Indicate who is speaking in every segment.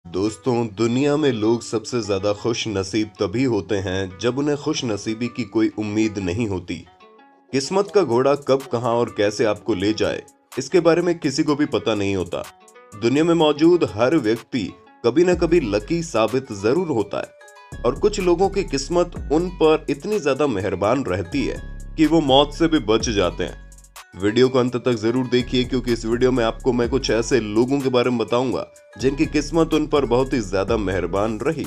Speaker 1: दोस्तों, दुनिया में लोग सबसे ज्यादा खुश नसीब तभी होते हैं जब उन्हें खुश नसीबी की कोई उम्मीद नहीं होती। किस्मत का घोड़ा कब कहां और कैसे आपको ले जाए, इसके बारे में किसी को भी पता नहीं होता। दुनिया में मौजूद हर व्यक्ति कभी न कभी लकी साबित जरूर होता है और कुछ लोगों की किस्मत उन पर इतनी ज्यादा मेहरबान रहती है कि वो मौत से भी बच जाते हैं। वीडियो को अंत तक जरूर देखिए, क्योंकि इस वीडियो में आपको मैं कुछ ऐसे लोगों के बारे में बताऊंगा जिनकी किस्मत उन पर बहुत ही ज्यादा मेहरबान रही।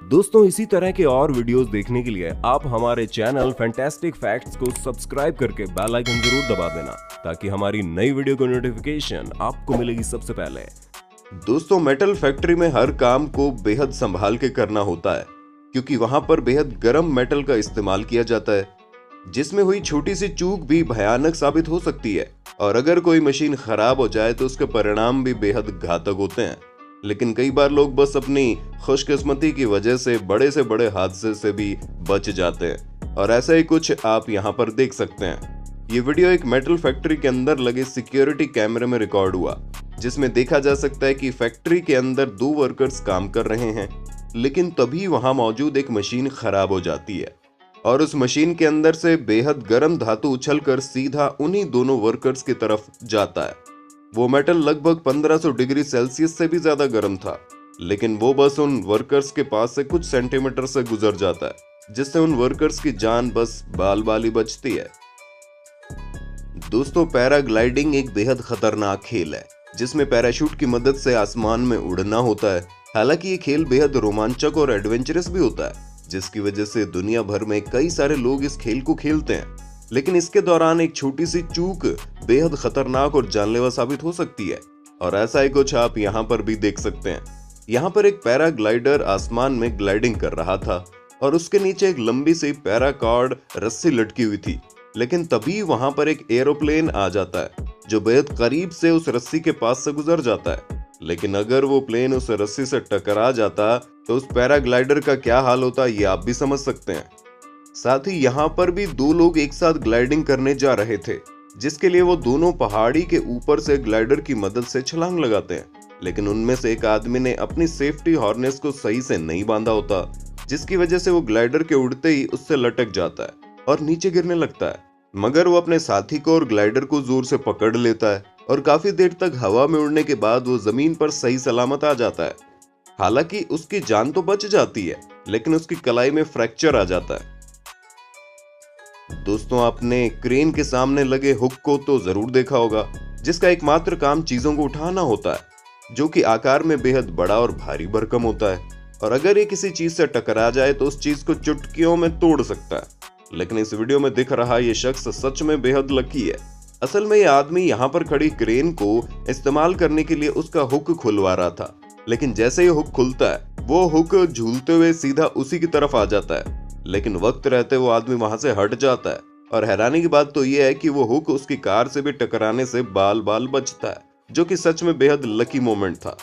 Speaker 2: दोस्तों, इसी तरह के और वीडियोस देखने के लिए आप हमारे चैनल फैंटास्टिक फैक्ट्स को सब्सक्राइब करके बेल आइकन जरूर दबा देना, ताकि हमारी नई वीडियो की नोटिफिकेशन आपको मिलेगी सबसे पहले।
Speaker 1: दोस्तों, मेटल फैक्ट्री में हर काम को बेहद संभाल के करना होता है, क्योंकि वहां पर बेहद गर्म मेटल का इस्तेमाल किया जाता है, जिसमें हुई छोटी सी चूक भी भयानक साबित हो सकती है। और अगर कोई मशीन खराब हो जाए तो उसके परिणाम भी बेहद घातक होते हैं। लेकिन कई बार लोग बस अपनी खुशकिस्मती की वजह से बड़े हादसे से भी बच जाते हैं, और ऐसा ही कुछ आप यहाँ पर देख सकते हैं। ये वीडियो एक मेटल फैक्ट्री के अंदर लगे सिक्योरिटी कैमरे में रिकॉर्ड हुआ, जिसमें देखा जा सकता है कि फैक्ट्री के अंदर 2 वर्कर्स काम कर रहे हैं, लेकिन तभी वहां मौजूद एक मशीन खराब हो जाती है और उस मशीन के अंदर से बेहद गर्म धातु उछलकर सीधा उन्हीं दोनों वर्कर्स की तरफ जाता है। वो मेटल लगभग 1500 डिग्री सेल्सियस से भी ज्यादा गर्म था, लेकिन वो बस उन वर्कर्स के पास से कुछ सेंटीमीटर से गुजर जाता है, जिससे उन वर्कर्स की जान बस बाल बाल ही बचती है। दोस्तों, पैराग्लाइडिंग एक बेहद खतरनाक खेल है, जिसमें पैराशूट की मदद से आसमान में उड़ना होता है। हालांकि ये खेल बेहद रोमांचक और एडवेंचरस भी होता है, जिसकी वजह से दुनिया भर में कई सारे लोग इस खेल को खेलते हैं। लेकिन इसके दौरान एक छोटी सी चूक बेहद खतरनाक और जानलेवा साबित हो सकती है, और ऐसा ही कुछ आप यहाँ पर भी देख सकते हैं। यहाँ पर एक पैराग्लाइडर आसमान में ग्लाइडिंग कर रहा था और उसके नीचे एक लंबी सी पैराकॉर्ड रस्सी लटकी हुई थी। लेकिन तभी वहां पर एक एरोप्लेन आ जाता है, जो बेहद करीब से उस रस्सी के पास से गुजर जाता है। लेकिन अगर वो प्लेन उस रस्सी से टकरा जाता तो उस पैराग्लाइडर का क्या हाल होता, ये आप भी समझ सकते हैं। साथ ही यहाँ पर भी 2 लोग एक साथ ग्लाइडिंग करने जा रहे थे, जिसके लिए वो दोनों पहाड़ी के ऊपर से ग्लाइडर की मदद से छलांग लगाते हैं। लेकिन उनमें से एक आदमी ने अपनी सेफ्टी हार्नेस को सही से नहीं बांधा होता, जिसकी वजह से वो ग्लाइडर के उड़ते ही उससे लटक जाता है और नीचे गिरने लगता है। मगर वो अपने साथी को और ग्लाइडर को जोर से पकड़ लेता है और काफी देर तक हवा में उड़ने के बाद वो जमीन पर सही सलामत आ जाता है। हालांकि उसकी जान तो बच जाती है, लेकिन उसकी कलाई में फ्रैक्चर आ जाता है। दोस्तों, आपने क्रेन के सामने लगे हुक को तो जरूर देखा होगा, जिसका एकमात्र काम चीजों को उठाना होता है, जो कि आकार में बेहद बड़ा और भारी भरकम होता है। और अगर ये किसी चीज से टकरा जाए तो उस चीज को चुटकियों में तोड़ सकता है। लेकिन इस वीडियो में दिख रहा ये शख्स सच में बेहद लकी है। असल में ये आदमी यहाँ पर खड़ी क्रेन को इस्तेमाल करने के लिए उसका हुक खुलवा रहा था, लेकिन जैसे ही हुक खुलता है वो हुक झूलते हुए सीधा उसी की तरफ आ जाता है। लेकिन वक्त रहते वो आदमी वहां से हट जाता है, और हैरानी की बात तो ये है कि वो हुक उसकी कार से भी टकराने से बाल बाल बचता है, जो कि सच में बेहद लकी मोमेंट था।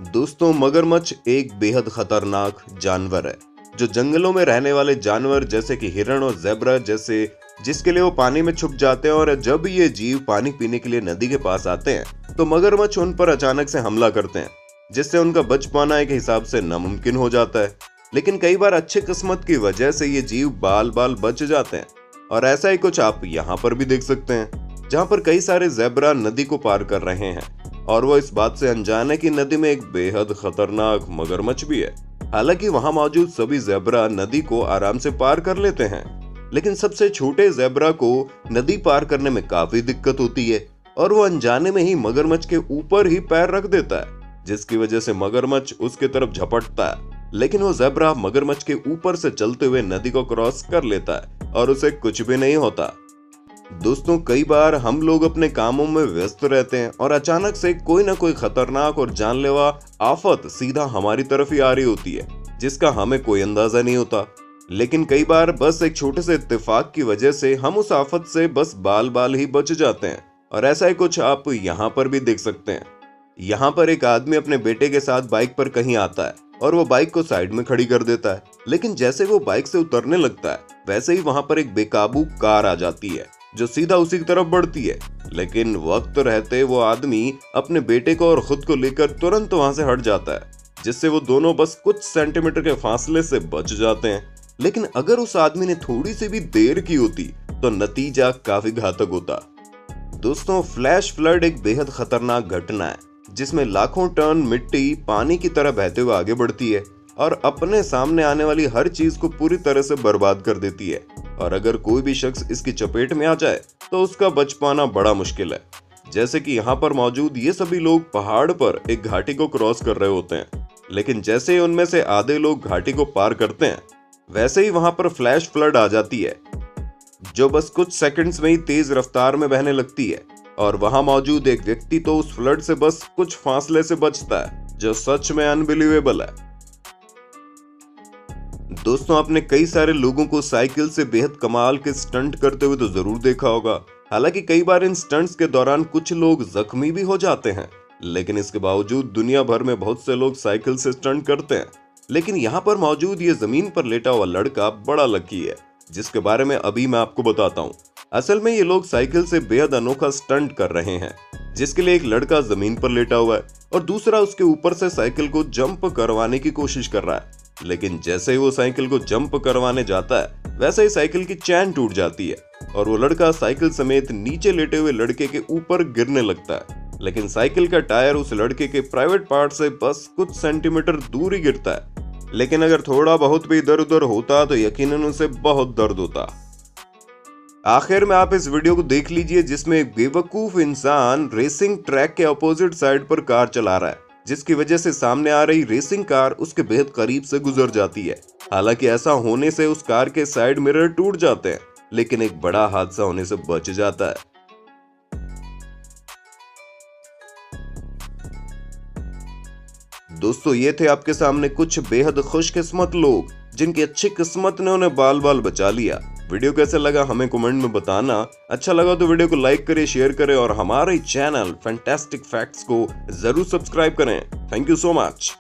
Speaker 1: दोस्तों, मगरमच्छ एक बेहद खतरनाक जानवर है, जो जंगलों में रहने वाले जानवर जैसे कि हिरण और ज़ेब्रा जैसे, जिसके लिए वो पानी में छुप जाते हैं। और जब ये जीव पानी पीने के लिए नदी के पास आते हैं तो मगरमच्छ उन पर अचानक से हमला करते हैं, जिससे उनका बच पाना एक हिसाब से नामुमकिन हो जाता है। लेकिन कई बार अच्छी किस्मत की वजह से ये जीव बाल बाल बच जाते हैं, और ऐसा ही कुछ आप यहाँ पर भी देख सकते हैं, जहाँ पर कई सारे ज़ेब्रा नदी को पार कर रहे हैं, और वो इस बात से अनजान है कि नदी में एक बेहद खतरनाक मगरमच्छ भी है। हालांकि वहां मौजूद सभी ज़ेब्रा नदी को आराम से पार कर लेते हैं, लेकिन सबसे छोटे ज़ेब्रा को नदी पार करने में काफी दिक्कत होती है, और वो अनजाने में ही मगरमच्छ के ऊपर ही पैर रख देता है, जिसकी वजह से मगरमच्छ उसके तरफ झपटता है। लेकिन वो ज़ेब्रा मगरमच्छ के ऊपर से चलते हुए नदी को क्रॉस कर लेता है और उसे कुछ भी नहीं होता। दोस्तों, कई बार हम लोग अपने कामों में व्यस्त रहते हैं और अचानक से कोई ना कोई खतरनाक और जानलेवा आफत सीधा हमारी तरफ ही आ रही होती है, जिसका हमें कोई अंदाजा नहीं होता। लेकिन कई बार बस एक छोटे से इत्तेफाक की वजह से हम उस आफत से बस बाल बाल ही बच जाते हैं, और ऐसा ही कुछ आप यहाँ पर भी देख सकते हैं। यहाँ पर एक आदमी अपने बेटे के साथ बाइक पर कहीं आता है और वो बाइक को साइड में खड़ी कर देता है। लेकिन जैसे वो बाइक से उतरने लगता है, वैसे ही वहां पर एक बेकाबू कार आ जाती है जो सीधा उसी की तरफ बढ़ती है, लेकिन वक्त रहते वो आदमी अपने बेटे को और खुद को लेकर तुरंत वहां से हट जाता है, जिससे वो दोनों बस कुछ सेंटीमीटर के फासले से बच जाते हैं। लेकिन अगर उस आदमी ने थोड़ी सी भी देर की होती तो नतीजा काफी घातक होता। दोस्तों, फ्लैश फ्लड एक बेहद खतरनाक घटना है जिसमें लाखों टन मिट्टी पानी की तरह बहते हुए आगे बढ़ती है और अपने सामने आने वाली हर चीज को पूरी तरह से बर्बाद कर देती है। और अगर कोई भी शख्स इसकी चपेट में आ जाए तो उसका बच पाना बड़ा मुश्किल है। जैसे कि यहाँ पर मौजूद ये सभी लोग पहाड़ पर एक घाटी को क्रॉस कर रहे होते हैं, लेकिन जैसे ही उनमें से आधे लोग घाटी को पार करते हैं, वैसे ही वहां पर फ्लैश फ्लड आ जाती है, जो बस कुछ सेकंड्स में ही तेज रफ्तार में बहने लगती है। और वहां मौजूद एक व्यक्ति तो उस फ्लड से बस कुछ फासले से बचता है, जो सच में अनबिलीवेबल है। दोस्तों, आपने कई सारे लोगों को साइकिल से बेहद कमाल के स्टंट करते हुए तो जरूर देखा होगा। हालांकि कई बार इन स्टंट्स के दौरान कुछ लोग जख्मी भी हो जाते हैं, लेकिन इसके बावजूद दुनिया भर में बहुत से लोग साइकिल से स्टंट करते हैं। लेकिन यहाँ पर मौजूद ये जमीन पर लेटा हुआ लड़का बड़ा लकी है, जिसके बारे में अभी मैं आपको बताता हूँ। असल में ये लोग साइकिल से बेहद अनोखा स्टंट कर रहे हैं, जिसके लिए एक लड़का जमीन पर लेटा हुआ है और दूसरा उसके ऊपर से साइकिल को जंप करवाने की कोशिश कर रहा है। लेकिन जैसे ही वो साइकिल को जंप करवाने जाता है, वैसे ही साइकिल की चैन टूट जाती है और वो लड़का साइकिल समेत नीचे लेटे हुए लड़के के ऊपर गिरने लगता है। लेकिन साइकिल का टायर उस लड़के के प्राइवेट पार्ट से बस कुछ सेंटीमीटर दूर ही गिरता है। लेकिन अगर थोड़ा बहुत भी इधर उधर होता तो यकीनन उसे बहुत दर्द होता। आखिर में आप इस वीडियो को देख लीजिए, जिसमें एक बेवकूफ इंसान रेसिंग ट्रैक के अपोजिट साइड पर कार चला रहा है, जिसकी वजह से सामने आ रही रेसिंग कार उसके बेहद करीब से गुजर जाती है। हालांकि ऐसा होने से उस कार के साइड मिरर टूट जाते हैं, लेकिन एक बड़ा हादसा होने से बच जाता है। दोस्तों, ये थे आपके सामने कुछ बेहद खुशकिस्मत लोग जिनकी अच्छी किस्मत ने उन्हें बाल बाल बचा लिया। वीडियो कैसा लगा हमें कमेंट में बताना। अच्छा लगा तो वीडियो को लाइक करें, शेयर करें और हमारे चैनल फैंटास्टिक फैक्ट्स को जरूर सब्सक्राइब करें। Thank you so much.